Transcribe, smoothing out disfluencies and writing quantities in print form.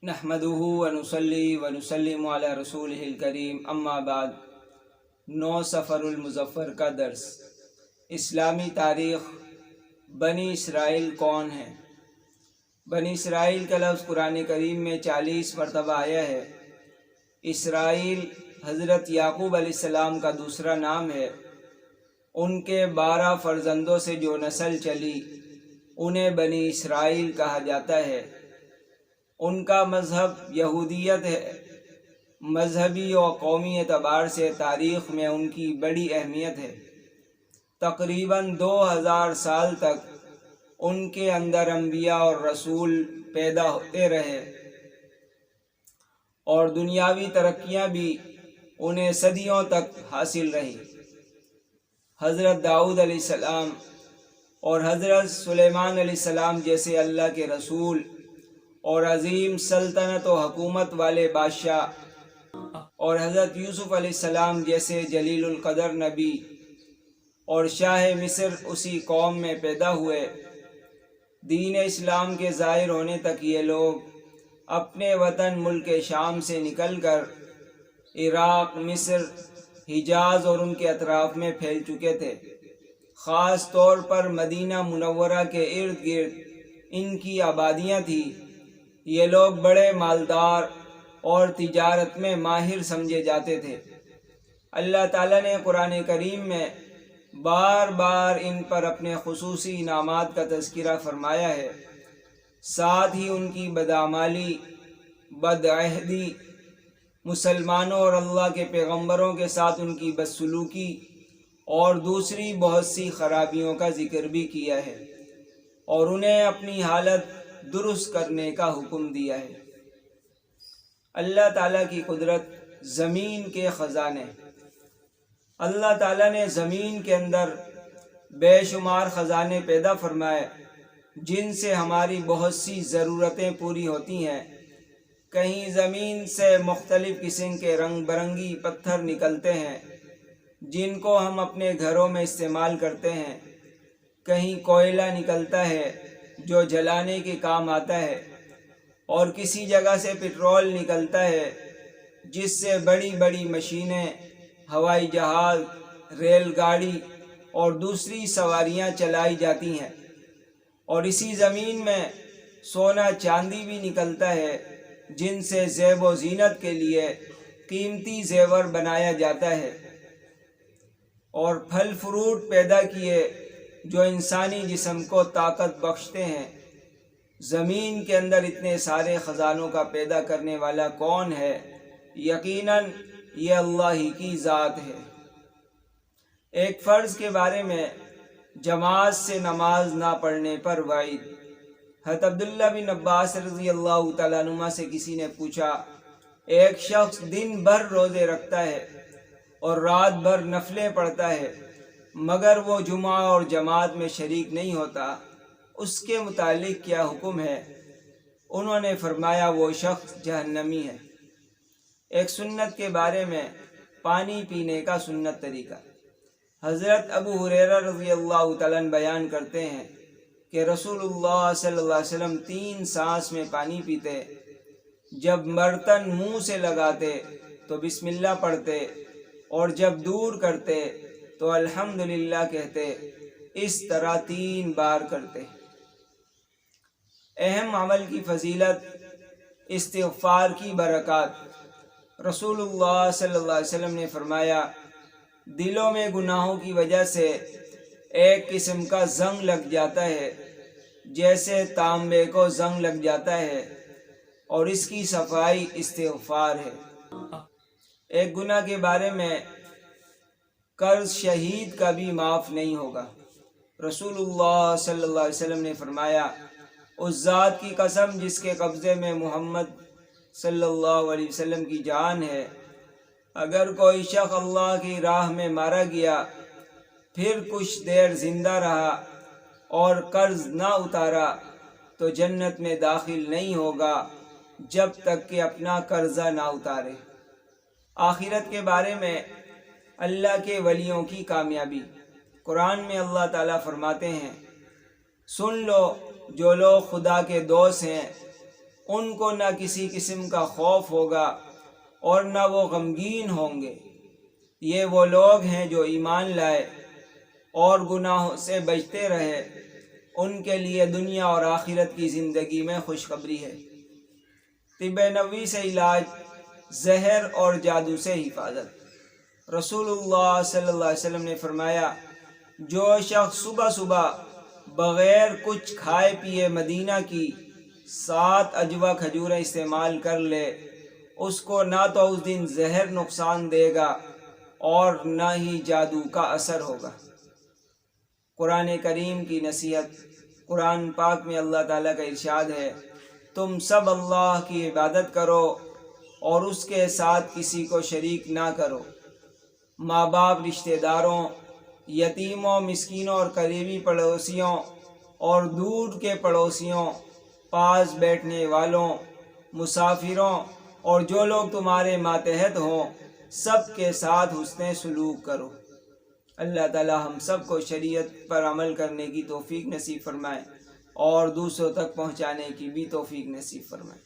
نحمده ونصلي ونسلم على رسوله الکریم، اما بعد۔ 9 سفر المظفر کا درس۔ اسلامی تاریخ۔ بنی اسرائیل کون ہیں؟ بنی اسرائیل کا لفظ قرآن کریم میں 40 مرتبہ آیا ہے۔ اسرائیل حضرت یعقوب علیہ السلام کا دوسرا نام ہے۔ ان کے 12 فرزندوں سے جو نسل چلی انہیں بنی اسرائیل کہا جاتا ہے۔ ان کا مذہب یہودیت ہے۔ مذہبی و قومی اعتبار سے تاریخ میں ان کی بڑی اہمیت ہے۔ تقریباً 2000 سال تک ان کے اندر انبیاء اور رسول پیدا ہوتے رہے، اور دنیاوی ترقیاں بھی انہیں صدیوں تک حاصل رہی۔ حضرت داؤد علیہ السلام اور حضرت سلیمان علیہ السلام جیسے اللہ کے رسول اور عظیم سلطنت و حکومت والے بادشاہ، اور حضرت یوسف علیہ السلام جیسے جلیل القدر نبی اور شاہ مصر اسی قوم میں پیدا ہوئے۔ دین اسلام کے ظاہر ہونے تک یہ لوگ اپنے وطن ملک شام سے نکل کر عراق، مصر، حجاز اور ان کے اطراف میں پھیل چکے تھے۔ خاص طور پر مدینہ منورہ کے ارد گرد ان کی آبادیاں تھیں۔ یہ لوگ بڑے مالدار اور تجارت میں ماہر سمجھے جاتے تھے۔ اللہ تعالیٰ نے قرآن کریم میں بار بار ان پر اپنے خصوصی انعامات کا تذکرہ فرمایا ہے۔ ساتھ ہی ان کی بدعمالی، بدعہدی، مسلمانوں اور اللہ کے پیغمبروں کے ساتھ ان کی بدسلوکی اور دوسری بہت سی خرابیوں کا ذکر بھی کیا ہے، اور انہیں اپنی حالت درست کرنے کا حکم دیا ہے۔ اللہ تعالیٰ کی قدرت۔ زمین کے خزانے۔ اللہ تعالیٰ نے زمین کے اندر بے شمار خزانے پیدا فرمائے جن سے ہماری بہت سی ضرورتیں پوری ہوتی ہیں۔ کہیں زمین سے مختلف قسم کے رنگ برنگی پتھر نکلتے ہیں جن کو ہم اپنے گھروں میں استعمال کرتے ہیں۔ کہیں کوئلہ نکلتا ہے جو جلانے کے کام آتا ہے، اور کسی جگہ سے پٹرول نکلتا ہے جس سے بڑی بڑی مشینیں، ہوائی جہاز، ریل گاڑی اور دوسری سواریاں چلائی جاتی ہیں۔ اور اسی زمین میں سونا چاندی بھی نکلتا ہے جن سے زیب و زینت کے لیے قیمتی زیور بنایا جاتا ہے، اور پھل فروٹ پیدا کیے جو انسانی جسم کو طاقت بخشتے ہیں۔ زمین کے اندر اتنے سارے خزانوں کا پیدا کرنے والا کون ہے؟ یقیناً یہ اللہ ہی کی ذات ہے۔ ایک فرض کے بارے میں جماعت سے نماز نہ پڑھنے پر وعید۔ حضرت عبداللہ بن عباس رضی اللہ تعالیٰ عنہما سے کسی نے پوچھا، ایک شخص دن بھر روزے رکھتا ہے اور رات بھر نفلیں پڑھتا ہے مگر وہ جمعہ اور جماعت میں شریک نہیں ہوتا، اس کے متعلق کیا حکم ہے؟ انہوں نے فرمایا وہ شخص جہنمی ہے۔ ایک سنت کے بارے میں پانی پینے کا سنت طریقہ۔ حضرت ابو ہریرہ رضی اللہ تعالیٰ عنہ بیان کرتے ہیں کہ رسول اللہ صلی اللہ علیہ وسلم 3 سانس میں پانی پیتے۔ جب برتن منہ سے لگاتے تو بسم اللہ پڑھتے، اور جب دور کرتے تو الحمدللہ کہتے۔ اس طرح 3 بار کرتے۔ اہم عمل کی فضیلت، استغفار کی برکات۔ رسول اللہ صلی اللہ علیہ وسلم نے فرمایا، دلوں میں گناہوں کی وجہ سے ایک قسم کا زنگ لگ جاتا ہے جیسے تانبے کو زنگ لگ جاتا ہے، اور اس کی صفائی استغفار ہے۔ ایک گناہ کے بارے میں قرض شہید کا بھی معاف نہیں ہوگا۔ رسول اللہ صلی اللہ علیہ وسلم نے فرمایا، اس ذات کی قسم جس کے قبضے میں محمد صلی اللہ علیہ وسلم کی جان ہے، اگر کوئی شخص اللہ کی راہ میں مارا گیا، پھر کچھ دیر زندہ رہا اور قرض نہ اتارا تو جنت میں داخل نہیں ہوگا جب تک کہ اپنا قرضہ نہ اتارے۔ آخرت کے بارے میں اللہ کے ولیوں کی کامیابی۔ قرآن میں اللہ تعالیٰ فرماتے ہیں، سن لو جو لوگ خدا کے دوست ہیں ان کو نہ کسی قسم کا خوف ہوگا اور نہ وہ غمگین ہوں گے۔ یہ وہ لوگ ہیں جو ایمان لائے اور گناہوں سے بچتے رہے، ان کے لیے دنیا اور آخرت کی زندگی میں خوشخبری ہے۔ طب نبوی سے علاج، زہر اور جادو سے حفاظت۔ رسول اللہ صلی اللہ علیہ وسلم نے فرمایا، جو شخص صبح صبح بغیر کچھ کھائے پیے مدینہ کی 7 اجوا کھجوریں استعمال کر لے، اس کو نہ تو اس دن زہر نقصان دے گا اور نہ ہی جادو کا اثر ہوگا۔ قرآن کریم کی نصیحت۔ قرآن پاک میں اللہ تعالیٰ کا ارشاد ہے، تم سب اللہ کی عبادت کرو اور اس کے ساتھ کسی کو شریک نہ کرو۔ ماں باپ، رشتہ داروں، یتیموں، مسکینوں اور قریبی پڑوسیوں اور دور کے پڑوسیوں، پاس بیٹھنے والوں، مسافروں اور جو لوگ تمہارے ماتحت ہوں، سب کے ساتھ حسن سلوک کرو۔ اللہ تعالی ہم سب کو شریعت پر عمل کرنے کی توفیق نصیب فرمائے اور دوسروں تک پہنچانے کی بھی توفیق نصیب فرمائے۔